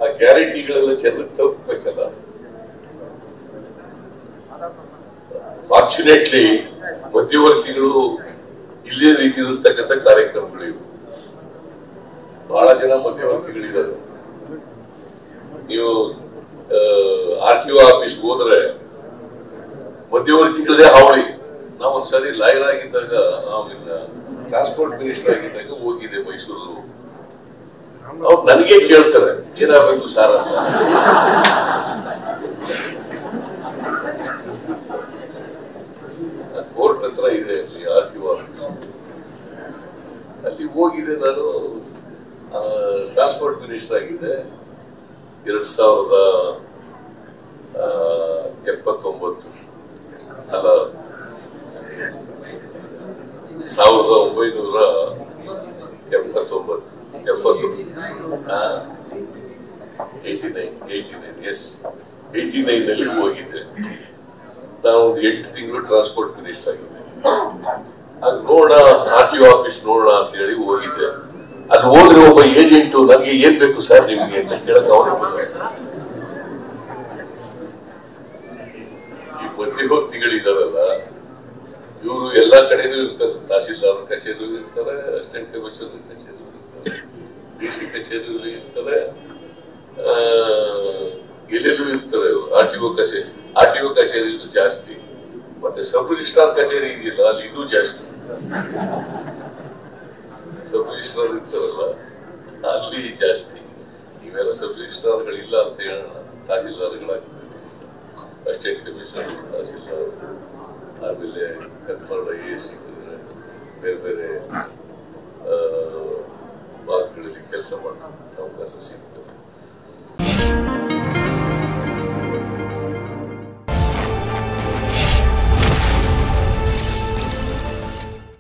ಆ ಗ್ಯಾರಂಟಿಗಳೆಲ್ಲ ಜನರಿಗೆ ತಲುಪಬೇಕಲ್ಲ. ಫಾರ್ಚುನೇಟ್ಲಿ ಮಧ್ಯವರ್ತಿಗಳು ಇಲ್ಲೇ ರೀತಿ ಇರತಕ್ಕಂಥ ಕಾರ್ಯಕ್ರಮಗಳು ಇವು. ಬಹಳ ಜನ ಮಧ್ಯವರ್ತಿಗಳಿದ್ದಾರೆ. ನೀವು RTO ಆಫೀಸ್ ಹೋದ್ರೆ ಮಧ್ಯವರ್ತಿಗಳದೇ ಹಾವಳಿ. ನಾವು ಒಂದ್ಸರಿ ಲಾಯರ್ ಆಗಿದ್ದಾಗ, ಆಮೇಲೆ ಟ್ರಾನ್ಸ್ಪೋರ್ಟ್ ಮಿನಿಸ್ಟರ್ ಆಗಿದ್ದಾಗ ಹೋಗಿದೆ ಮೈಸೂರು. ಅವ್ರು ನನಗೆ ಕೇಳ್ತಾರೆ ಏನಾಗಬೇಕು ಸಾರ್ ಅಂತ. ಕೋರ್ಟ್ ಹತ್ರ ಇದೆ ಅಲ್ಲಿ RTO ಆಫೀಸ್. ಅಲ್ಲಿ ಹೋಗಿದೆ. ನಾನು ಟ್ರಾನ್ಸ್ಪೋರ್ಟ್ ಮಿನಿಸ್ಟರ್ ಆಗಿದ್ದೆ 2079 ಅಲ್ಲ 89 ನಲ್ಲಿ ಹೋಗಿದ್ದೆ. ನಾವು ಒಂದು 8 ತಿಂಗಳು ಟ್ರಾನ್ಸ್ಪೋರ್ಟ್ ಮಿನಿಸ್ಟರ್ ಆಗಿದ್ದೆ. ಆಗ ನೋಡೋಣ RTO ಆಫೀಸ್ ನೋಡೋಣ ಅಂತ ಹೇಳಿ ಹೋಗಿದ್ದೆ. ಅಲ್ಲಿ ಹೋದ್ರೆ ಒಬ್ಬ ಏಜೆಂಟು ನನಗೆ ಏನ್ ಬೇಕು ಸರ್ ನಿಮ್ಗೆ ಅಂತ ಕೇಳಕ್ ಅವನಿಗೆ ಈ ಮಧ್ಯವರ್ತಿಗಳಿದಾರಲ್ಲ ಇವರು ಎಲ್ಲಾ ಕಡೆನೂ ಇರ್ತಾರೆ. ತಹಸೀಲ್ದಾರ್ ಕಚೇರಿ ಇರ್ತಾರೆ, ಅಸಿಸ್ಟೆಂಟ್ ಕಮಿಷನರ್ ಕಚೇರಿ ಇರ್ತಾರೆ, DC ಕಚೇರಿ ಇರ್ತಾರೆ, ಎಲ್ಲೆಲ್ಲೂ ಇರ್ತಾರೆ. RTO ಕಚೇರಿ ಜಾಸ್ತಿ. ಮತ್ತೆ ಸಬ್ ರಿಜಿಸ್ಟ್ರಾರ್ ಕಚೇರಿ ಇದೆಯಲ್ಲ ಅಲ್ಲಿ ಇನ್ನೂ ಜಾಸ್ತಿ. ಸಬ್ ರಿಜಿಸ್ಟ್ರಾರ್ ಇರ್ತಾರಲ್ಲ ಅಲ್ಲಿ ಜಾಸ್ತಿ. ಇವೆಲ್ಲ ಸಬ್ ರಿಜಿಸ್ಟ್ರಾರ್ಗಳಿಲ್ಲ ಅಂತ ಹೇಳೋಣ, ತಹಸೀಲ್ದಾರ್ಗಳಾಗ್ತದೆ, ಅಸಿಸ್ಟೆಂಟ್ ಕಮಿಷನರ್, ತಹಸೀಲ್ದಾರ್, ಆಮೇಲೆ ಕನ್ಫರ್ಡ್ IAS ಇದ್ರೆ ಬೇರೆ ಬೇರೆ ಭಾಗಗಳಲ್ಲಿ ಕೆಲಸ ಮಾಡ್ತಕ್ಕಂಥ ಅವಕಾಶ ಸಿಗ್ತದೆ.